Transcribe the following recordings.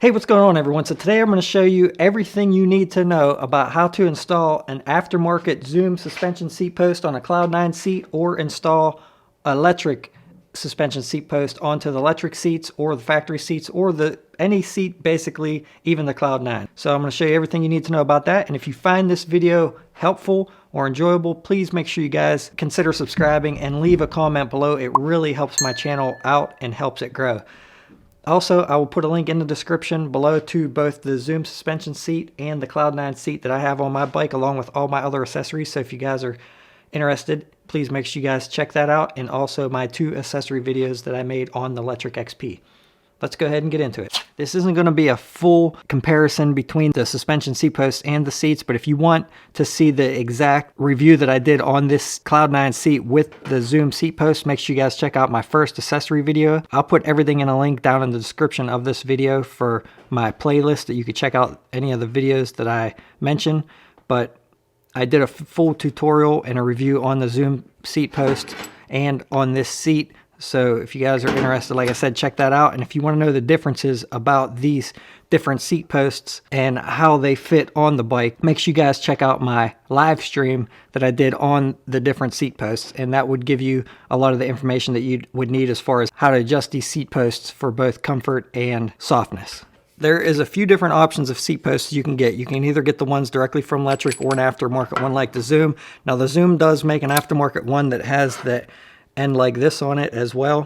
Hey, what's going on everyone? So today I'm going to show you everything you need to know about how to install an aftermarket Zoom suspension seat post on a Cloud9 seat or install a Lectric suspension seat post onto the Lectric seats or the factory seats or any seat, basically, even the Cloud9. So I'm going to show you everything you need to know about that. And if you find this video helpful or enjoyable, please make sure you guys consider subscribing and leave a comment below. It really helps my channel out and helps it grow. Also, I will put a link in the description below to both the Zoom suspension seat and the Cloud9 seat that I have on my bike, along with all my other accessories. So if you guys are interested, please make sure you guys check that out, and also my 2 accessory videos that I made on the Lectric XP. Let's go ahead and get into it. This isn't going to be a full comparison between the suspension seat posts and the seats, but if you want to see the exact review that I did on this Cloud9 seat with the Zoom seat post, make sure you guys check out my first accessory video. I'll put everything in a link down in the description of this video for my playlist that you could check out any of the videos that I mentioned. But I did a full tutorial and a review on the Zoom seat post and on this seat. So if you guys are interested, like I said, check that out. And if you want to know the differences about these different seat posts and how they fit on the bike, make sure you guys check out my live stream that I did on the different seat posts. And that would give you a lot of the information that you would need as far as how to adjust these seat posts for both comfort and softness. There is a few different options of seat posts you can get. You can either get the ones directly from Lectric or an aftermarket one like the Zoom. Now the Zoom does make an aftermarket one that has the end like this on it as well,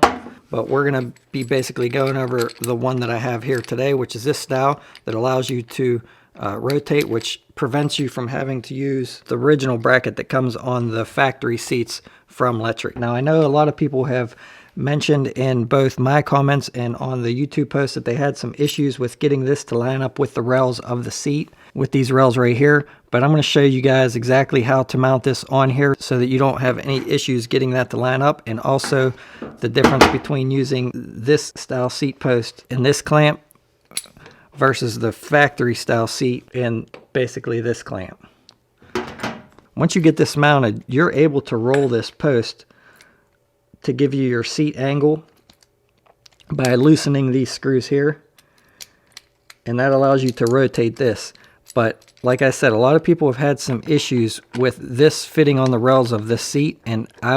but we're going to be basically going over the one that I have here today, which is this style that allows you to rotate, which prevents you from having to use the original bracket that comes on the factory seats from Lectric. Now I know a lot of people have mentioned in both my comments and on the YouTube post that they had some issues with getting this to line up with the rails of the seat, with these rails right here. But I'm going to show you guys exactly how to mount this on here so that you don't have any issues getting that to line up, and also the difference between using this style seat post and this clamp versus the factory style seat and basically this clamp. Once you get this mounted, you're able to roll this post to give you your seat angle by loosening these screws here, and that allows you to rotate this. But like I said, a lot of people have had some issues with this fitting on the rails of this seat, and I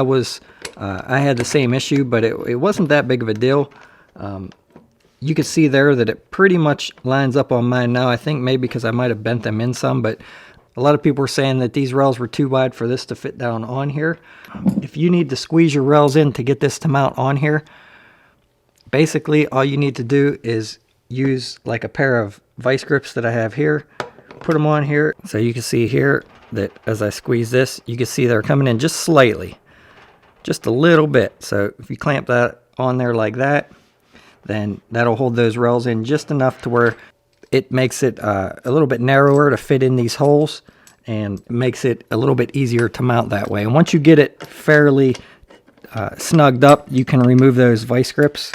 had the same issue, but it wasn't that big of a deal. You can see there that it pretty much lines up on mine now. I think maybe because I might have bent them in some, but a lot of people were saying that these rails were too wide for this to fit down on here. If you need to squeeze your rails in to get this to mount on here, basically all you need to do is use like a pair of vice grips that I have here, put them on here. So you can see here that as I squeeze this, you can see they're coming in just slightly, just a little bit. So if you clamp that on there like that, then that'll hold those rails in just enough to where it makes it a little bit narrower to fit in these holes, and makes it a little bit easier to mount that way. And once you get it fairly snugged up, you can remove those vice grips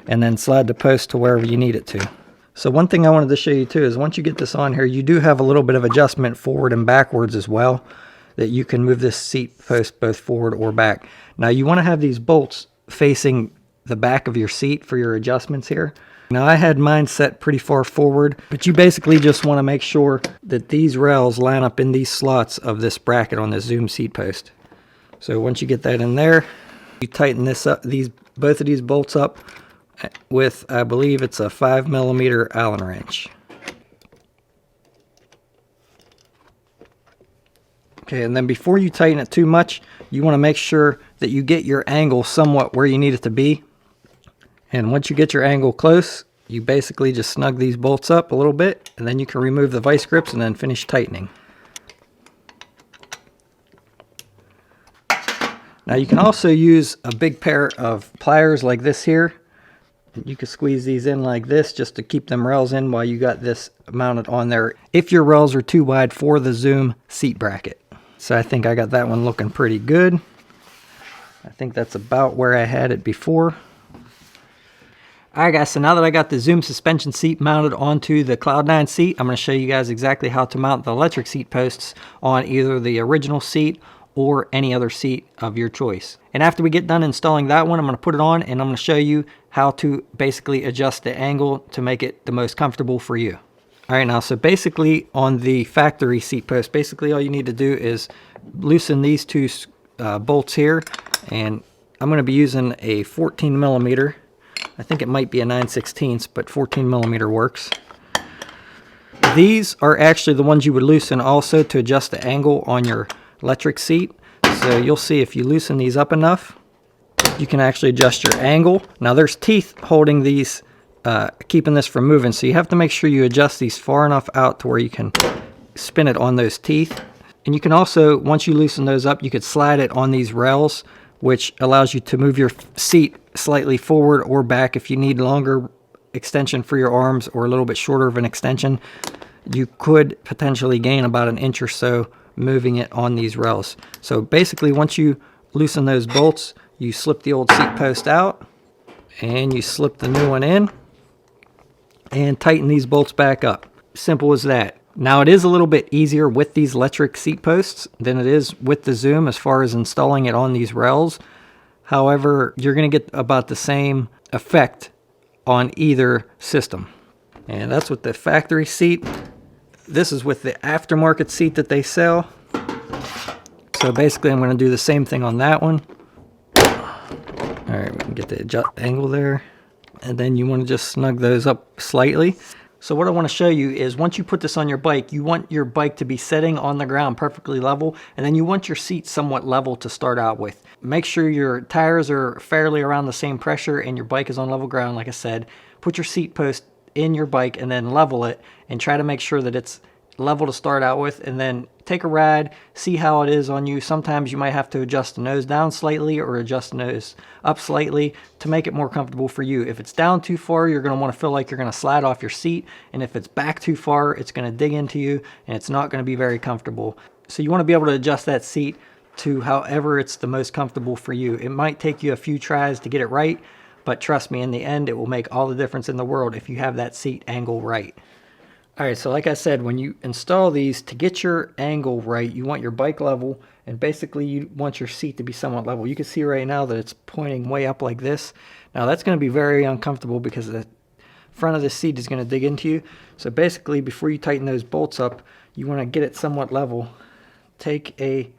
and then slide the post to wherever you need it to. So one thing I wanted to show you too is once you get this on here, you do have a little bit of adjustment forward and backwards as well, that you can move this seat post both forward or back. Now you want to have these bolts facing the back of your seat for your adjustments here. Now I had mine set pretty far forward, but you basically just want to make sure that these rails line up in these slots of this bracket on the Zoom seat post. So once you get that in there, you tighten this up, both of these bolts up with, I believe it's a 5mm Allen wrench. Okay, and then before you tighten it too much, you want to make sure that you get your angle somewhat where you need it to be. And once you get your angle close, you basically just snug these bolts up a little bit, and then you can remove the vice grips and then finish tightening. Now you can also use a big pair of pliers like this here. You can squeeze these in like this just to keep them rails in while you got this mounted on there, if your rails are too wide for the Zoom seat bracket. So I think I got that one looking pretty good. I think that's about where I had it before. Alright guys, so now that I got the Zoom suspension seat mounted onto the Cloud9 seat, I'm going to show you guys exactly how to mount the Lectric seat posts on either the original seat or any other seat of your choice. And after we get done installing that one, I'm going to put it on and I'm going to show you how to basically adjust the angle to make it the most comfortable for you. All right, now, so basically on the factory seat post, basically all you need to do is loosen these two bolts here, and I'm going to be using a 14 millimeter. I think it might be a 9/16, but 14 millimeter works. These are actually the ones you would loosen also to adjust the angle on your Lectric seat. So you'll see if you loosen these up enough, you can actually adjust your angle. Now there's teeth holding these, keeping this from moving, so you have to make sure you adjust these far enough out to where you can spin it on those teeth. And you can also, once you loosen those up, you could slide it on these rails, which allows you to move your seat slightly forward or back if you need longer extension for your arms or a little bit shorter of an extension. You could potentially gain about an inch or so moving it on these rails. So basically, once you loosen those bolts, you slip the old seat post out and you slip the new one in and tighten these bolts back up. Simple as that. Now, it is a little bit easier with these Lectric seat posts than it is with the Zoom as far as installing it on these rails. However, you're going to get about the same effect on either system. And that's with the factory seat. This is with the aftermarket seat that they sell. So basically, I'm going to do the same thing on that one. All right, we can get the angle there. And then you want to just snug those up slightly. So what I want to show you is once you put this on your bike, you want your bike to be sitting on the ground perfectly level, and then you want your seat somewhat level to start out with. Make sure your tires are fairly around the same pressure and your bike is on level ground, like I said. Put your seat post in your bike and then level it, and try to make sure that it's level to start out with, and then take a ride, see how it is on you. Sometimes you might have to adjust the nose down slightly or adjust the nose up slightly to make it more comfortable for you. If it's down too far, you're going to want to feel like you're going to slide off your seat, and if it's back too far, it's going to dig into you and it's not going to be very comfortable. So you want to be able to adjust that seat to however it's the most comfortable for you. It might take you a few tries to get it right, but trust me, in the end, it will make all the difference in the world if you have that seat angle right. All right, so like I said, when you install these, to get your angle right, you want your bike level, and basically you want your seat to be somewhat level. You can see right now that it's pointing way up like this. Now that's going to be very uncomfortable because the front of the seat is going to dig into you. So basically, before you tighten those bolts up, you want to get it somewhat level. Take a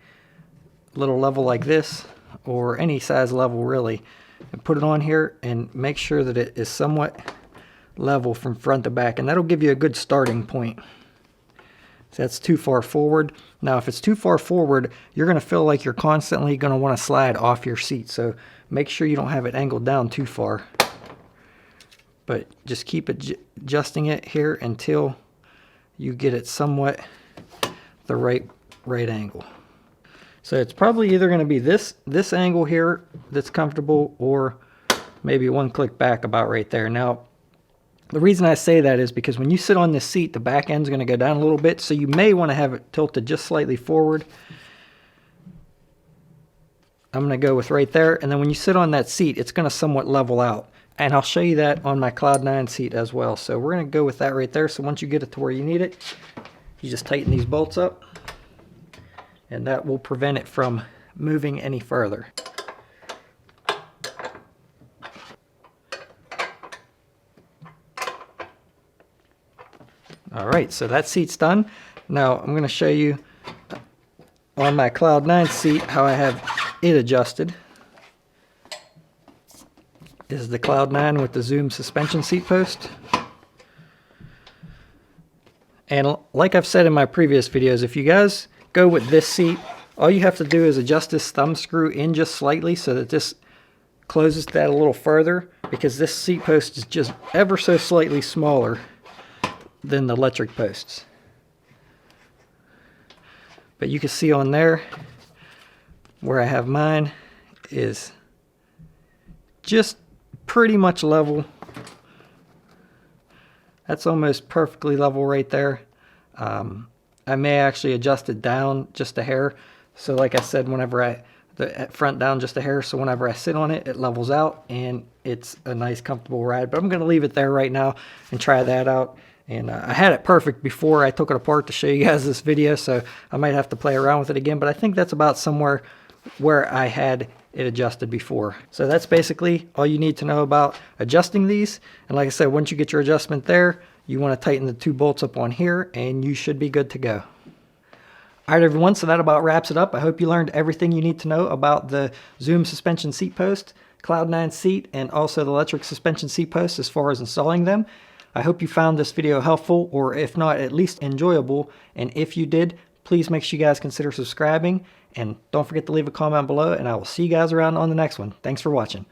little level like this, or any size level really, and put it on here and make sure that it is somewhat level from front to back, and that'll give you a good starting point. So that's too far forward. Now if it's too far forward, you're going to feel like you're constantly going to want to slide off your seat, so make sure you don't have it angled down too far, but just keep adjusting it here until you get it somewhat the right angle. So it's probably either going to be this angle here that's comfortable, or maybe one click back about right there. Now the reason I say that is because when you sit on this seat, the back end's going to go down a little bit, so you may want to have it tilted just slightly forward. I'm going to go with right there, and then when you sit on that seat, it's going to somewhat level out. And I'll show you that on my Cloud 9 seat as well. So we're going to go with that right there. So once you get it to where you need it, you just tighten these bolts up, and that will prevent it from moving any further. All right, so that seat's done. Now I'm going to show you on my Cloud 9 seat how I have it adjusted. This is the Cloud 9 with the Zoom suspension seat post. And like I've said in my previous videos, if you guys go with this seat, all you have to do is adjust this thumb screw in just slightly so that this closes that a little further, because this seat post is just ever so slightly smaller than the Lectric posts. But you can see on there where I have mine is just pretty much level. That's almost perfectly level right there. I may actually adjust it down just a hair. So like I said, whenever the front down just a hair, so whenever I sit on it, it levels out and it's a nice comfortable ride. But I'm going to leave it there right now and try that out And I had it perfect before I took it apart to show you guys this video, so I might have to play around with it again, but I think that's about somewhere where I had it adjusted before. So that's basically all you need to know about adjusting these. And like I said, once you get your adjustment there, you want to tighten the 2 bolts up on here and you should be good to go. All right, everyone, so that about wraps it up. I hope you learned everything you need to know about the Zoom suspension seat post, Cloud9 seat, and also the Lectric suspension seat post as far as installing them. I hope you found this video helpful, or if not, at least enjoyable. And if you did, please make sure you guys consider subscribing. And don't forget to leave a comment below, and I will see you guys around on the next one. Thanks for watching.